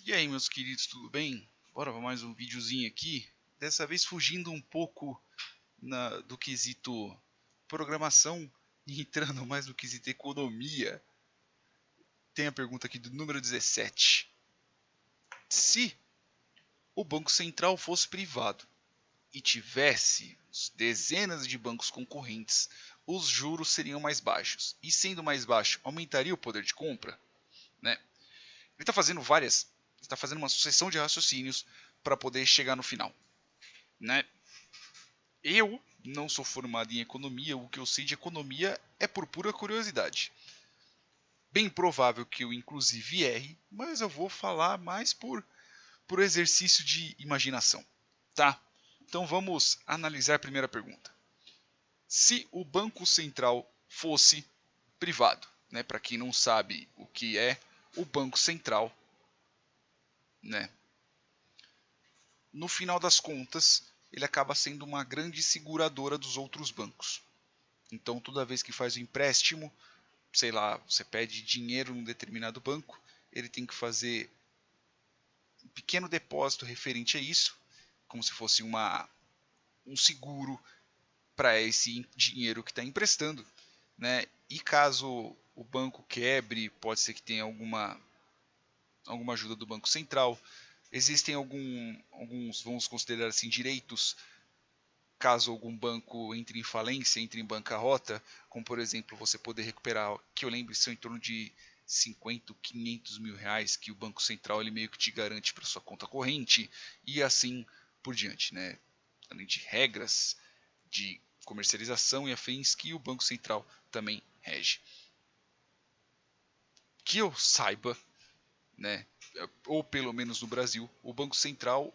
E aí, meus queridos, tudo bem? Bora para mais um videozinho aqui. Dessa vez fugindo um pouco do quesito programação e entrando mais no quesito economia. Tem a pergunta aqui do número 17. Se o Banco Central fosse privado e tivesse dezenas de bancos concorrentes, os juros seriam mais baixos. E sendo mais baixo, aumentaria o poder de compra? Né? Ele está fazendo uma sucessão de raciocínios para poder chegar no final. Né? Eu não sou formado em economia, o que eu sei de economia é por pura curiosidade. Bem provável que eu inclusive erre, mas eu vou falar mais por exercício de imaginação. Tá? Então vamos analisar a primeira pergunta. Se o Banco Central fosse privado, né? Para quem não sabe o que é o Banco Central, né? No final das contas, ele acaba sendo uma grande seguradora dos outros bancos. Então, toda vez que faz o empréstimo, sei lá, você pede dinheiro num determinado banco, ele tem que fazer um pequeno depósito referente a isso, como se fosse um seguro para esse dinheiro que está emprestando, né? E caso o banco quebre, pode ser que tenha alguma ajuda do Banco Central. Existem alguns, vamos considerar assim, direitos caso algum banco entre em falência, entre em bancarrota, como por exemplo você poder recuperar, que eu lembro são em torno de 50, 500 mil reais que o Banco Central ele meio que te garante para sua conta corrente e assim por diante, né? Além de regras de comercialização e afins que o Banco Central também rege. Que eu saiba, né, ou pelo menos no Brasil, o Banco Central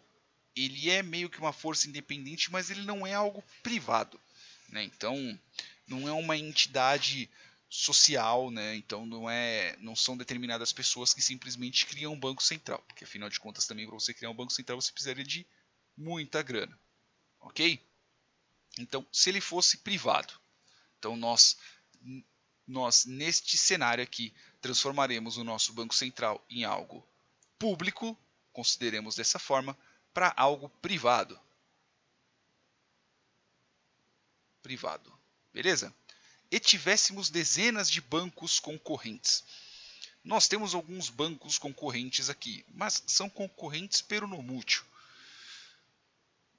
ele é meio que uma força independente, mas ele não é algo privado, né? Então não é uma entidade social, né? Então não são determinadas pessoas que simplesmente criam um banco central, porque afinal de contas também para você criar um banco central você precisaria de muita grana, ok? Então se ele fosse privado, então nós neste cenário aqui transformaremos o nosso banco central em algo público, consideremos dessa forma, para algo privado. Beleza? E tivéssemos dezenas de bancos concorrentes. Nós temos alguns bancos concorrentes aqui, mas são concorrentes peronomútil.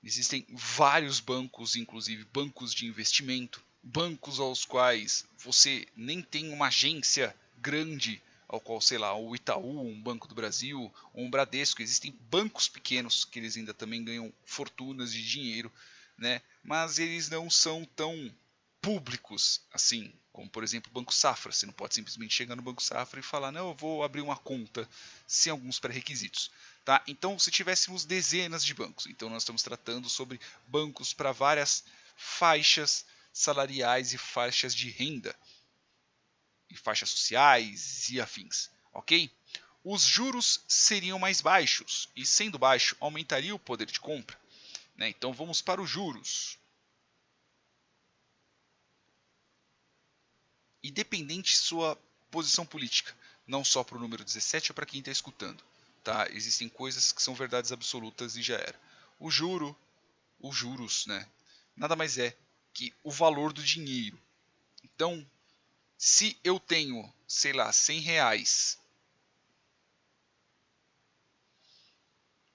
Existem vários bancos, inclusive bancos de investimento, bancos aos quais você nem tem uma agência grande, ao qual, sei lá, o Itaú, um Banco do Brasil, ou um Bradesco, existem bancos pequenos que eles ainda também ganham fortunas de dinheiro, né? Mas eles não são tão públicos assim, como por exemplo o Banco Safra. Você não pode simplesmente chegar no Banco Safra e falar, não, eu vou abrir uma conta sem alguns pré-requisitos. Tá? Então, se tivéssemos dezenas de bancos, então nós estamos tratando sobre bancos para várias faixas salariais e faixas de renda, e faixas sociais e afins, ok? Os juros seriam mais baixos, e sendo baixo, aumentaria o poder de compra. Né? Então, vamos para os juros. Independente de sua posição política, não só para o número 17 ou para quem está escutando. Tá? Existem coisas que são verdades absolutas e já era. Os juros, né? Nada mais é que o valor do dinheiro. Então, se eu tenho, sei lá, 100 reais,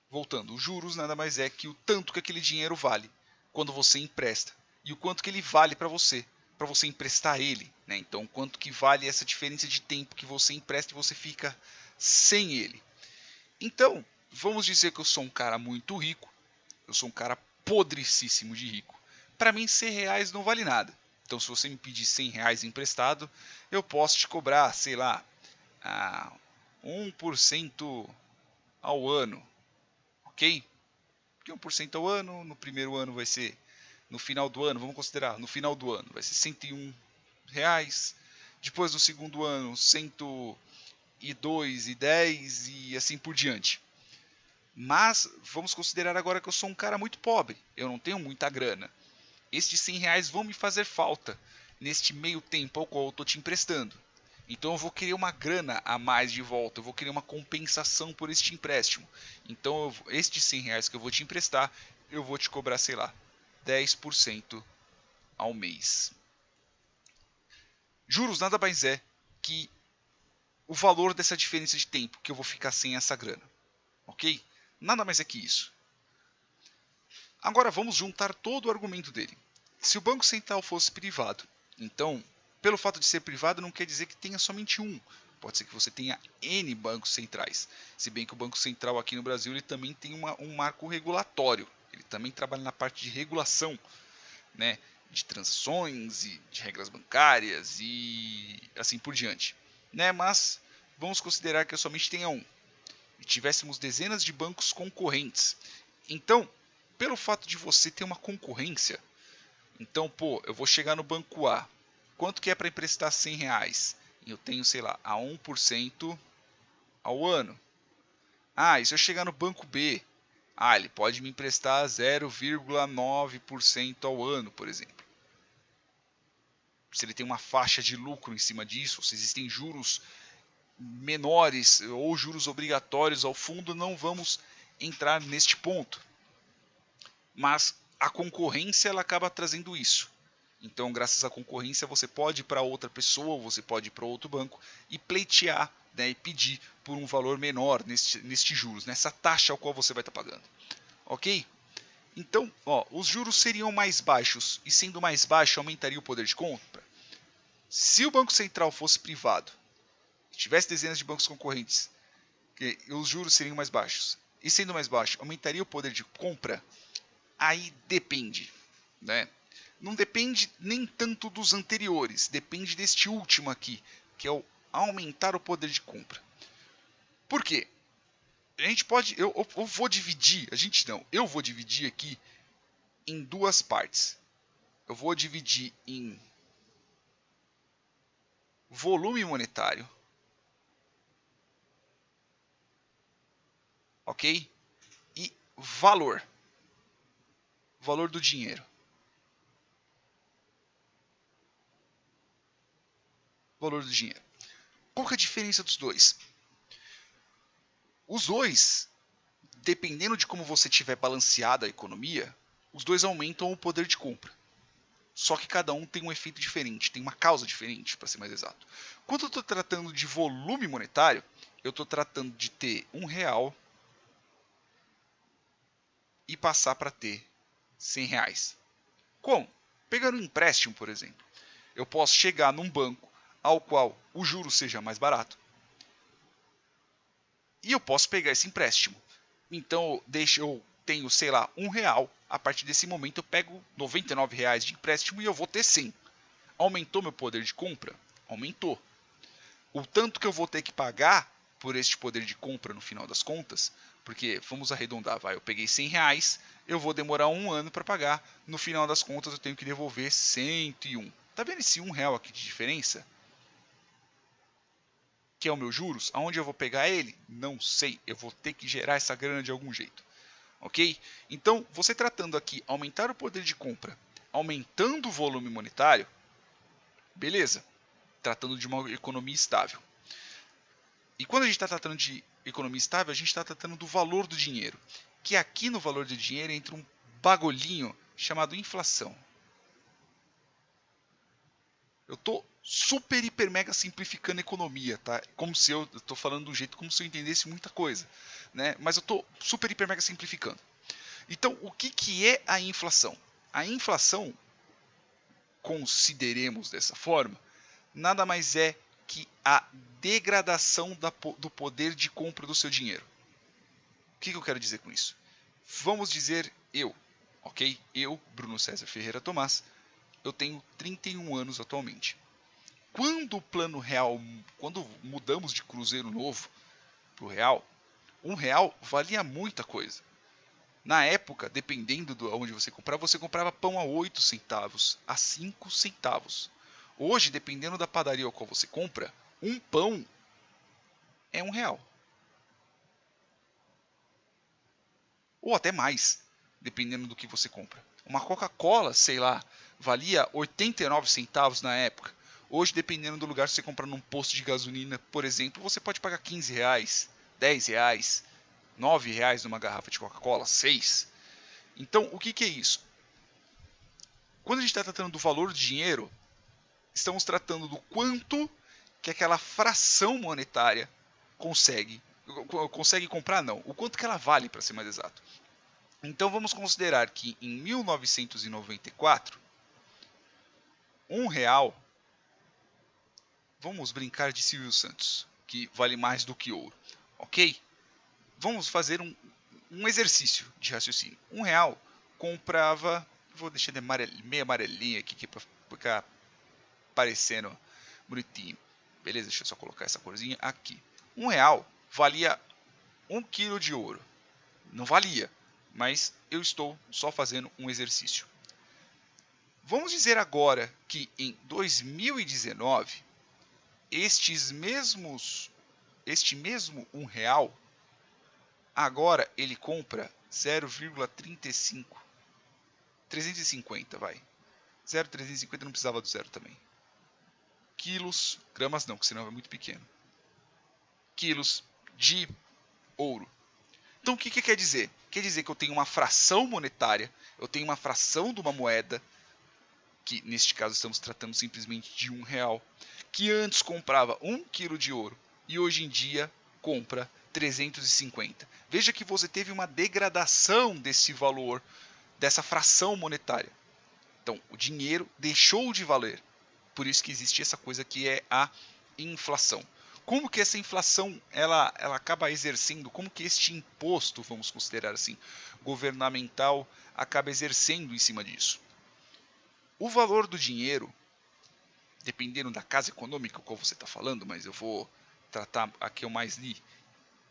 voltando, os juros nada mais é que o tanto que aquele dinheiro vale quando você empresta e o quanto que ele vale para você emprestar ele, né? Então, quanto que vale essa diferença de tempo que você empresta e você fica sem ele. Então, vamos dizer que eu sou um cara muito rico, eu sou um cara podricíssimo de rico. Para mim, 100 reais não vale nada. Então, se você me pedir 100 reais emprestado, eu posso te cobrar, sei lá, 1% ao ano, ok? Porque 1% ao ano, no primeiro ano vai ser, no final do ano, vamos considerar, no final do ano vai ser 101 reais. Depois no segundo ano, 102,10 e assim por diante. Mas vamos considerar agora que eu sou um cara muito pobre, eu não tenho muita grana. Estes 100 reais vão me fazer falta neste meio tempo ao qual eu estou te emprestando. Então eu vou querer uma grana a mais de volta, eu vou querer uma compensação por este empréstimo. Então estes 100 reais que eu vou te emprestar, eu vou te cobrar, sei lá, 10% ao mês. Juros nada mais é que o valor dessa diferença de tempo que eu vou ficar sem essa grana. Ok? Nada mais é que isso. Agora vamos juntar todo o argumento dele. Se o Banco Central fosse privado, então, pelo fato de ser privado não quer dizer que tenha somente um. Pode ser que você tenha N bancos centrais. Se bem que o Banco Central aqui no Brasil ele também tem um marco regulatório. Ele também trabalha na parte de regulação, né, de transações e de regras bancárias e assim por diante. Né? Mas vamos considerar que eu somente tenha um. E tivéssemos dezenas de bancos concorrentes. Então, pelo fato de você ter uma concorrência, então, pô, eu vou chegar no banco A. Quanto que é para emprestar 100 reais? Eu tenho, sei lá, a 1% ao ano. Ah, e se eu chegar no banco B? Ah, ele pode me emprestar 0,9% ao ano, por exemplo. Se ele tem uma faixa de lucro em cima disso, se existem juros menores ou juros obrigatórios ao fundo, não vamos entrar neste ponto. Mas a concorrência ela acaba trazendo isso. Então, graças à concorrência, você pode ir para outra pessoa, você pode ir para outro banco e pleitear, né, e pedir por um valor menor neste juros, nessa taxa ao qual você vai estar pagando. Ok? Então, os juros seriam mais baixos e sendo mais baixo aumentaria o poder de compra. Se o Banco Central fosse privado, tivesse dezenas de bancos concorrentes, os juros seriam mais baixos. E sendo mais baixo, aumentaria o poder de compra? Aí depende, né? Não depende nem tanto dos anteriores, depende deste último aqui, que é o aumentar o poder de compra. Por quê? A gente pode, eu vou dividir, eu vou dividir aqui em duas partes. Eu vou dividir em volume monetário, ok? E valor do dinheiro. Valor do dinheiro. Qual que é a diferença dos dois? Os dois, dependendo de como você tiver balanceada a economia, os dois aumentam o poder de compra. Só que cada um tem um efeito diferente, tem uma causa diferente, para ser mais exato. Quando eu estou tratando de volume monetário, eu estou tratando de ter R$1 e passar para ter 100 reais. Como? Pegando um empréstimo, por exemplo. Eu posso chegar num banco ao qual o juro seja mais barato e eu posso pegar esse empréstimo. Então eu tenho, sei lá, R$1. A partir desse momento eu pego R$99 de empréstimo e eu vou ter 100. Aumentou meu poder de compra? Aumentou. O tanto que eu vou ter que pagar por este poder de compra no final das contas, porque vamos arredondar, eu peguei 100 reais, eu vou demorar um ano para pagar, no final das contas eu tenho que devolver 101. Tá vendo esse R$1 aqui de diferença? Que é o meu juros? Aonde eu vou pegar ele? Não sei, eu vou ter que gerar essa grana de algum jeito. Ok? Então, você tratando aqui, aumentar o poder de compra, aumentando o volume monetário, beleza, tratando de uma economia estável. E quando a gente está tratando de economia estável, a gente está tratando do valor do dinheiro. Que aqui no valor do dinheiro entra um bagulhinho chamado inflação. Eu estou super, hiper, mega simplificando a economia, tá? Como se eu estou falando de um jeito como se eu entendesse muita coisa, né? Mas eu estou super, hiper, mega simplificando. Então, o que é a inflação? A inflação, consideremos dessa forma, nada mais é que a degradação do poder de compra do seu dinheiro. O que eu quero dizer com isso? Vamos dizer ok? Eu, Bruno César Ferreira Tomás, eu tenho 31 anos atualmente. Quando o plano real, quando mudamos de Cruzeiro Novo para o real, R$1 valia muita coisa. Na época, dependendo de onde você comprava pão a 8 centavos, a 5 centavos. Hoje, dependendo da padaria ao qual você compra, um pão é R$1. Ou até mais, dependendo do que você compra. Uma Coca-Cola, sei lá, valia 89 centavos na época. Hoje, dependendo do lugar, se você comprar num posto de gasolina, por exemplo, você pode pagar R$15, R$10, R$9 numa garrafa de Coca-Cola, 6. Então, o que é isso? Quando a gente está tratando do valor do dinheiro, estamos tratando do quanto que aquela fração monetária consegue comprar, não, o quanto que ela vale, para ser mais exato. Então vamos considerar que em 1994, R$1, vamos brincar de Silvio Santos, que vale mais do que ouro, ok? Vamos fazer um exercício de raciocínio. R$1 comprava, vou deixar de meio amarelinho aqui para ficar parecendo bonitinho. Beleza, deixa eu só colocar essa corzinha aqui. R$1 valia 1 kg de ouro. Não valia, mas eu estou só fazendo um exercício. Vamos dizer agora que em 2019, este mesmo R$1, agora ele compra 0,35. 350, vai. 0,350 não precisava do zero também. Quilos, gramas não, que senão é muito pequeno. Quilos de ouro. Então o que quer dizer? Quer dizer que eu tenho uma fração monetária, eu tenho uma fração de uma moeda, que neste caso estamos tratando simplesmente de R$1, que antes comprava 1 kg de ouro e hoje em dia compra 350. Veja que você teve uma degradação desse valor, dessa fração monetária. Então o dinheiro deixou de valer. Por isso que existe essa coisa que é a inflação. Como que essa inflação ela acaba exercendo, como que este imposto, vamos considerar assim, governamental, acaba exercendo em cima disso? O valor do dinheiro, dependendo da casa econômica qual você está falando, mas eu vou tratar a que eu mais li,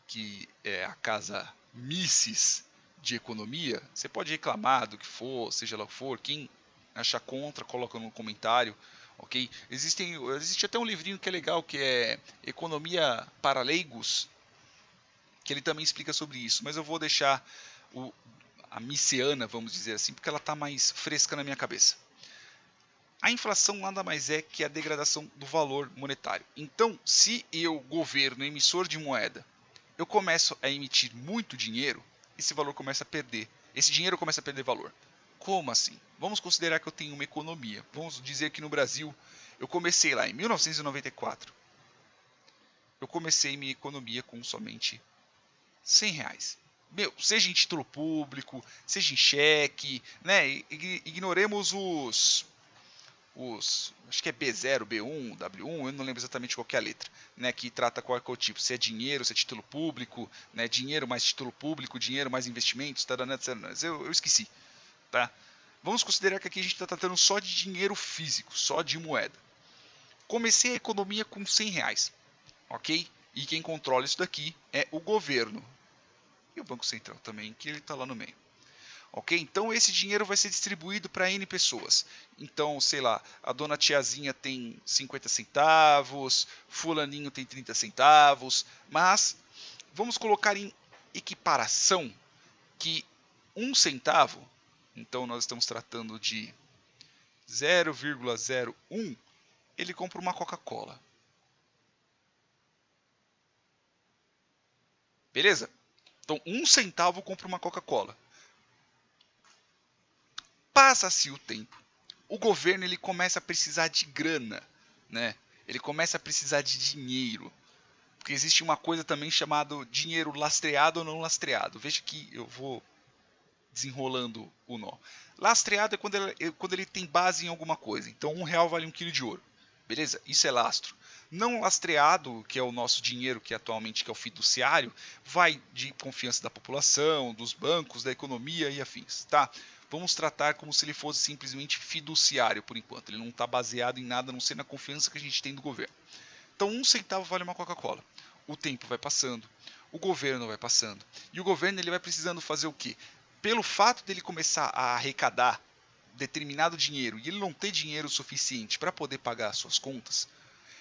que é a casa Mises de economia. Você pode reclamar do que for, seja lá o que for, quem achar contra, coloca no comentário. Ok? Existe até um livrinho que é legal, que é Economia para Leigos, que ele também explica sobre isso, mas eu vou deixar a missiana, vamos dizer assim, porque ela está mais fresca na minha cabeça. A inflação nada mais é que a degradação do valor monetário. Então, se eu, governo, emissor de moeda, eu começo a emitir muito dinheiro, esse valor começa a perder, esse dinheiro começa a perder valor. Como assim? Vamos considerar que eu tenho uma economia. Vamos dizer que no Brasil, eu comecei lá em 1994. Eu comecei minha economia com somente R$100. Seja em título público, seja em cheque, né? Ignoremos acho que é B0, B1, W1, eu não lembro exatamente qual que é a letra, né, que trata qual é o tipo, se é dinheiro, se é título público, né, dinheiro mais título público, dinheiro mais investimentos, eu esqueci. Tá? Vamos considerar que aqui a gente está tratando só de dinheiro físico, só de moeda. Comecei a economia com R$100, ok? E quem controla isso daqui é o governo. E o Banco Central também, que ele está lá no meio. Ok? Então esse dinheiro vai ser distribuído para N pessoas. Então, sei lá, a dona tiazinha tem 50 centavos, fulaninho tem 30 centavos, mas vamos colocar em equiparação que 1 centavo, então nós estamos tratando de 0,01, ele compra uma Coca-Cola. Beleza? Então 1 centavo compra uma Coca-Cola. Passa-se o tempo. O governo ele começa a precisar de grana, né? Ele começa a precisar de dinheiro. Porque existe uma coisa também chamada dinheiro lastreado ou não lastreado. Veja que eu vou desenrolando o nó. Lastreado é quando ele tem base em alguma coisa. Então R$1 vale 1 kg de ouro. Beleza? Isso é lastro. Não lastreado, que é o nosso dinheiro, que atualmente que é o fiduciário, vai de confiança da população, dos bancos, da economia e afins. Tá? Vamos tratar como se ele fosse simplesmente fiduciário por enquanto. Ele não está baseado em nada, a não ser na confiança que a gente tem do governo. Então 1 centavo vale uma Coca-Cola. O tempo vai passando, o governo vai passando. E o governo ele vai precisando fazer o quê? Pelo fato dele começar a arrecadar determinado dinheiro e ele não ter dinheiro suficiente para poder pagar as suas contas,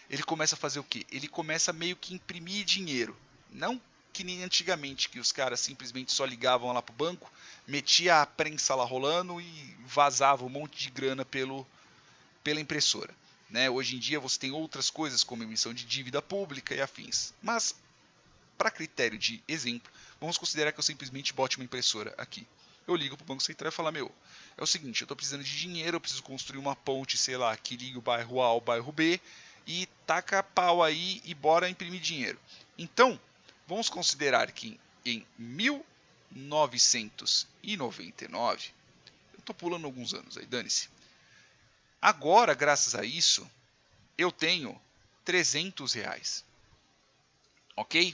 ele começa a fazer o quê? Ele começa a meio que imprimir dinheiro. Não que nem antigamente, que os caras simplesmente só ligavam lá pro banco, metia a prensa lá rolando e vazava um monte de grana pela impressora. né? Hoje em dia você tem outras coisas como emissão de dívida pública e afins. Mas, para critério de exemplo, vamos considerar que eu simplesmente bote uma impressora aqui. Eu ligo para o Banco Central e falo, meu, é o seguinte, eu estou precisando de dinheiro, eu preciso construir uma ponte, sei lá, que liga o bairro A ao bairro B, e taca pau aí e bora imprimir dinheiro. Então, vamos considerar que em 1999, eu estou pulando alguns anos aí, dane-se. Agora, graças a isso, eu tenho R$300. Ok?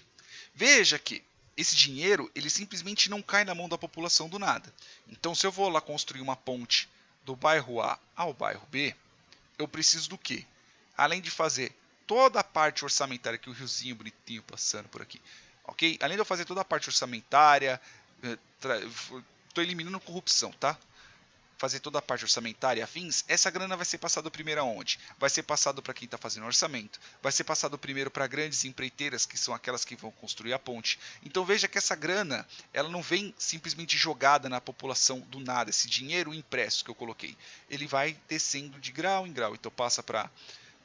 Veja que esse dinheiro, ele simplesmente não cai na mão da população do nada. Então, se eu vou lá construir uma ponte do bairro A ao bairro B, eu preciso do quê? Além de fazer toda a parte orçamentária, que o riozinho bonitinho passando por aqui, ok? Além de eu fazer toda a parte orçamentária, estou eliminando corrupção, tá? Fazer toda a parte orçamentária e afins, essa grana vai ser passada primeiro aonde? Vai ser passado para quem está fazendo orçamento, vai ser passado primeiro para grandes empreiteiras, que são aquelas que vão construir a ponte. Então veja que essa grana, ela não vem simplesmente jogada na população do nada, esse dinheiro impresso que eu coloquei. Ele vai descendo de grau em grau, então passa para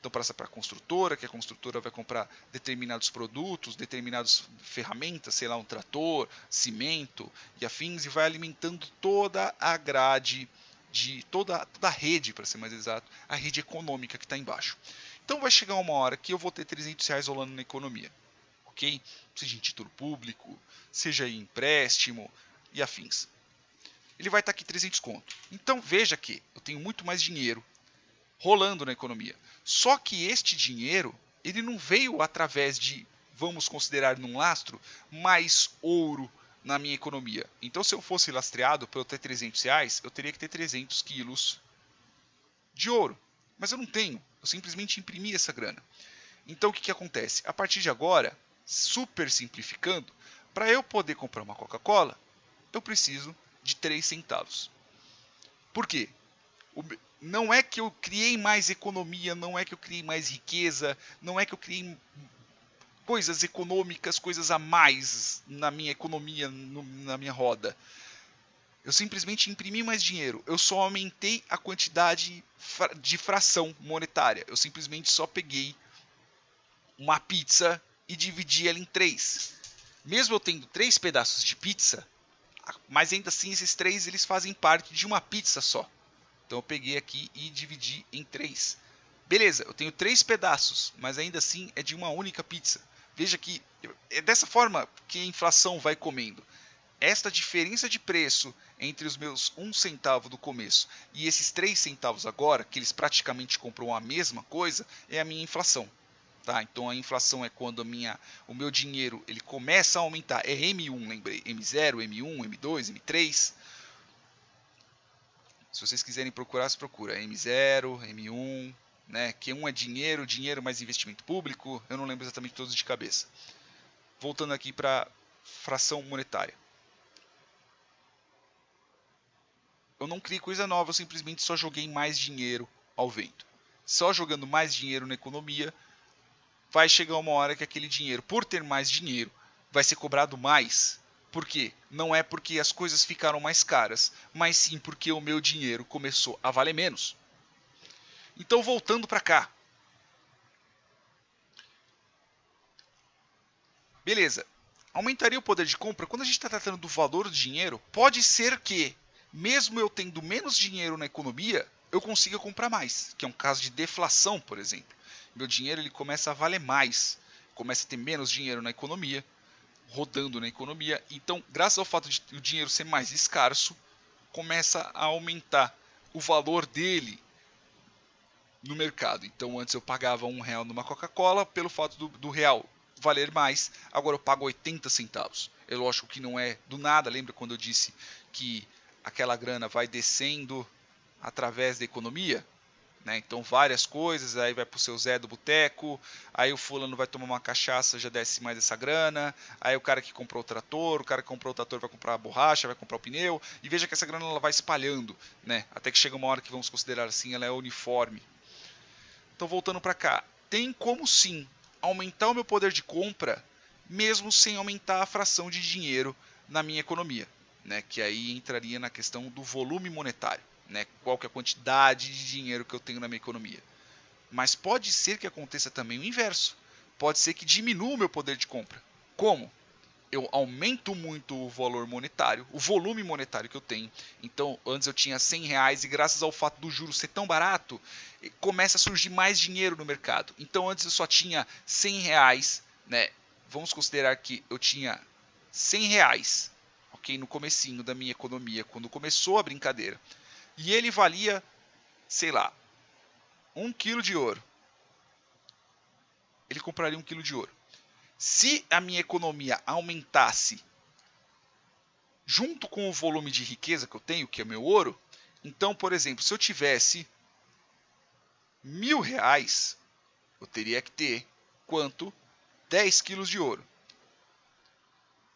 a construtora, que a construtora vai comprar determinados produtos, determinadas ferramentas, sei lá, um trator, cimento e afins, e vai alimentando toda a grade de toda a rede, para ser mais exato, a rede econômica que está embaixo. Então vai chegar uma hora que eu vou ter R$300 rolando na economia, ok? Seja em título público, seja em empréstimo e afins. Ele vai estar aqui 300 conto. Então veja que eu tenho muito mais dinheiro rolando na economia. Só que este dinheiro, ele não veio através de, vamos considerar num lastro, mais ouro na minha economia. Então, se eu fosse lastreado para eu ter R$300, eu teria que ter 300 quilos de ouro. Mas eu não tenho. Eu simplesmente imprimi essa grana. Então, o que acontece? A partir de agora, super simplificando, para eu poder comprar uma Coca-Cola, eu preciso de 3 centavos. Por quê? Não é que eu criei mais economia, não é que eu criei mais riqueza, não é que eu criei coisas econômicas, coisas a mais na minha economia, na minha roda. Eu simplesmente imprimi mais dinheiro. Eu só aumentei a quantidade de fração monetária. Eu simplesmente só peguei uma pizza e dividi ela em 3. Mesmo eu tendo 3 pedaços de pizza, mas ainda assim esses 3 eles fazem parte de uma pizza só. Então eu peguei aqui e dividi em 3. Beleza, eu tenho 3 pedaços, mas ainda assim é de uma única pizza. Veja que é dessa forma que a inflação vai comendo. Esta diferença de preço entre os meus 1 centavo do começo e esses 3 centavos agora, que eles praticamente compram a mesma coisa, é a minha inflação. Tá? Então a inflação é quando o meu dinheiro ele começa a aumentar. É M1, lembrei. M0, M1, M2, M3. Se vocês quiserem procurar, se procura M0, M1, né? Q1 é dinheiro, dinheiro mais investimento público, eu não lembro exatamente todos de cabeça. Voltando aqui para fração monetária. Eu não criei coisa nova, eu simplesmente só joguei mais dinheiro ao vento. Só jogando mais dinheiro na economia, vai chegar uma hora que aquele dinheiro, por ter mais dinheiro, vai ser cobrado mais. Por quê? Não é porque as coisas ficaram mais caras, mas sim porque o meu dinheiro começou a valer menos. Então, voltando para cá. Beleza. Aumentaria o poder de compra? Quando a gente está tratando do valor do dinheiro, pode ser que, mesmo eu tendo menos dinheiro na economia, eu consiga comprar mais. Que é um caso de deflação, por exemplo. Meu dinheiro ele começa a valer mais. Começa a ter menos dinheiro na economia, rodando na economia. Então, graças ao fato de o dinheiro ser mais escasso, começa a aumentar o valor dele no mercado. Então antes eu pagava R$1 numa Coca-Cola, pelo fato do real valer mais, agora eu pago 80 centavos. É lógico que não é do nada, lembra quando eu disse que aquela grana vai descendo através da economia? Né? Então várias coisas, aí vai para o seu Zé do boteco, aí o fulano vai tomar uma cachaça, já desce mais essa grana, aí o cara que comprou o trator vai comprar a borracha, vai comprar o pneu, e veja que essa grana ela vai espalhando, né? Até que chega uma hora que vamos considerar assim, ela é uniforme. Então voltando para cá, tem como sim aumentar o meu poder de compra, mesmo sem aumentar a fração de dinheiro na minha economia, né? Que aí entraria na questão do volume monetário. Né, qual que é a quantidade de dinheiro que eu tenho na minha economia. Mas pode ser que aconteça também o inverso. Pode ser que diminua o meu poder de compra. Como? Eu aumento muito o valor monetário, o volume monetário que eu tenho. Então, antes eu tinha R$100 e graças ao fato do juro ser tão barato, começa a surgir mais dinheiro no mercado. Então, antes eu só tinha R$100, né? Vamos considerar que eu tinha R$100, ok? No comecinho da minha economia, quando começou a brincadeira. E ele valia, sei lá, 1 quilo de ouro. Ele compraria 1 quilo de ouro. Se a minha economia aumentasse junto com o volume de riqueza que eu tenho, que é meu ouro, então, por exemplo, se eu tivesse R$1.000, eu teria que ter quanto? 10 quilos de ouro.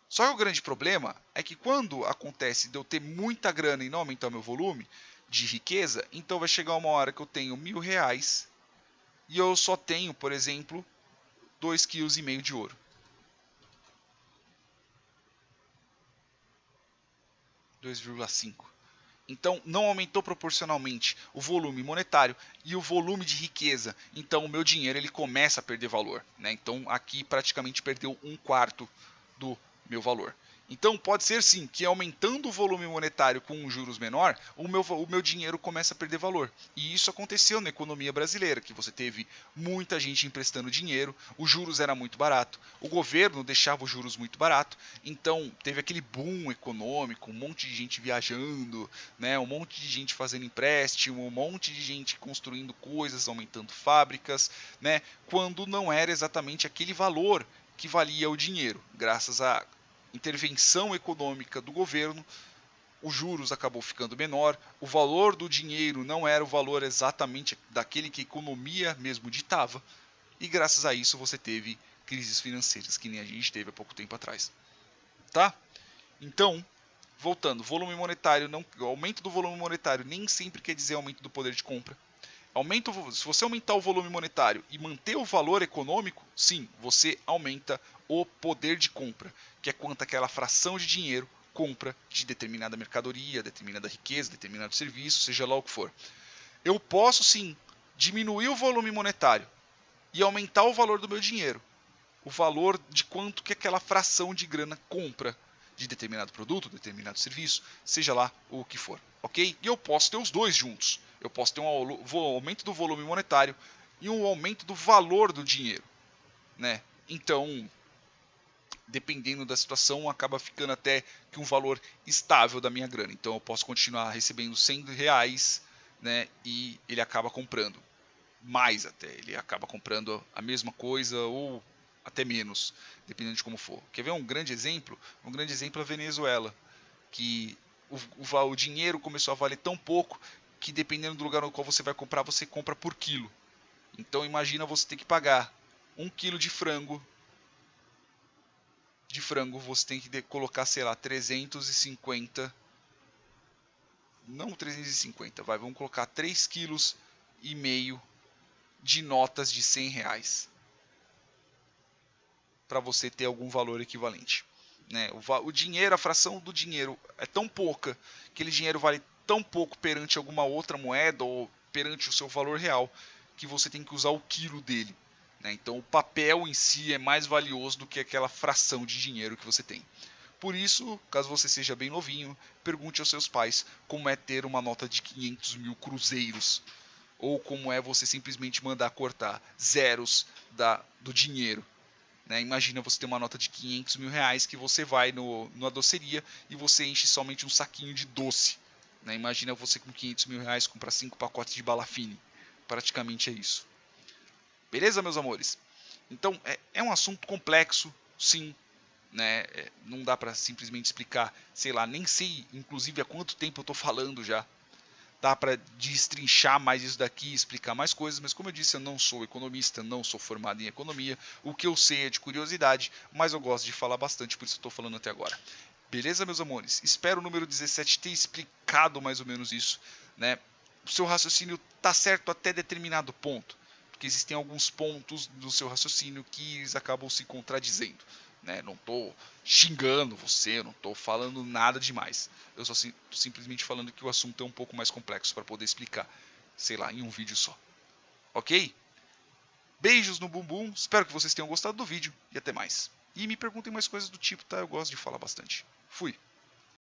Só que o grande problema é que quando acontece de eu ter muita grana e não aumentar o meu volume de riqueza, então vai chegar uma hora que eu tenho R$1.000 e eu só tenho, por exemplo, 2,5 kg de ouro. 2,5. Então, não aumentou proporcionalmente o volume monetário e o volume de riqueza. Então, o meu dinheiro ele começa a perder valor, né? Então, aqui praticamente perdeu 1/4 do meu valor. Então, pode ser sim que aumentando o volume monetário com um juros menor, o meu dinheiro começa a perder valor. E isso aconteceu na economia brasileira, que você teve muita gente emprestando dinheiro, os juros era muito barato, o governo deixava os juros muito barato, então teve aquele boom econômico, um monte de gente viajando, né, um monte de gente fazendo empréstimo, um monte de gente construindo coisas, aumentando fábricas, né, quando não era exatamente aquele valor que valia o dinheiro, graças à intervenção econômica do governo, os juros acabou ficando menor, o valor do dinheiro não era o valor exatamente daquele que a economia mesmo ditava, e graças a isso você teve crises financeiras, que nem a gente teve há pouco tempo atrás. Tá? Então, voltando, volume monetário, aumento do volume monetário nem sempre quer dizer aumento do poder de compra. Se você aumentar o volume monetário e manter o valor econômico, sim, você aumenta o poder de compra, que é quanto aquela fração de dinheiro compra de determinada mercadoria, determinada riqueza, determinado serviço, seja lá o que for. Eu posso sim diminuir o volume monetário e aumentar o valor do meu dinheiro, o valor de quanto que aquela fração de grana compra de determinado produto, determinado serviço, seja lá o que for, ok? E eu posso ter os dois juntos. Eu posso ter um aumento do volume monetário e um aumento do valor do dinheiro, né? Então, dependendo da situação, acaba ficando até que um valor estável da minha grana. Então, eu posso continuar recebendo R$100, né? E ele acaba comprando mais até. Ele acaba comprando a mesma coisa ou até menos, dependendo de como for. Quer ver um grande exemplo? Um grande exemplo é a Venezuela, que o dinheiro começou a valer tão pouco que dependendo do lugar no qual você vai comprar, você compra por quilo. Então imagina você ter que pagar 1 quilo de frango. Você tem que colocar, sei lá, 350. Não 350, vamos colocar 3,5 kg de notas de R$100 para você ter algum valor equivalente. Né? O dinheiro, a fração do dinheiro é tão pouca, que aquele dinheiro vale tão pouco perante alguma outra moeda ou perante o seu valor real, que você tem que usar o quilo dele. Né? Então o papel em si é mais valioso do que aquela fração de dinheiro que você tem. Por isso, caso você seja bem novinho, pergunte aos seus pais como é ter uma nota de 500 mil cruzeiros, ou como é você simplesmente mandar cortar zeros do dinheiro. Né? Imagina você ter uma nota de R$500 mil que você vai numa doceria e você enche somente um saquinho de doce. Né? Imagina você com R$500 mil comprar 5 pacotes de bala fine. Praticamente é isso. Beleza, meus amores? Então, é um assunto complexo, sim. Né? Não dá para simplesmente explicar, sei lá, nem sei inclusive há quanto tempo eu estou falando já. Dá para destrinchar mais isso daqui, explicar mais coisas, mas como eu disse, eu não sou economista, não sou formado em economia, o que eu sei é de curiosidade, mas eu gosto de falar bastante, por isso eu estou falando até agora. Beleza, meus amores? Espero o número 17 ter explicado mais ou menos isso, né? O seu raciocínio está certo até determinado ponto, porque existem alguns pontos do seu raciocínio que eles acabam se contradizendo. Né? Não estou xingando você, não estou falando nada demais. Eu só simplesmente falando que o assunto é um pouco mais complexo para poder explicar, sei lá, em um vídeo só. Ok? Beijos no bumbum, espero que vocês tenham gostado do vídeo e até mais. E me perguntem mais coisas do tipo, tá? Eu gosto de falar bastante. Fui!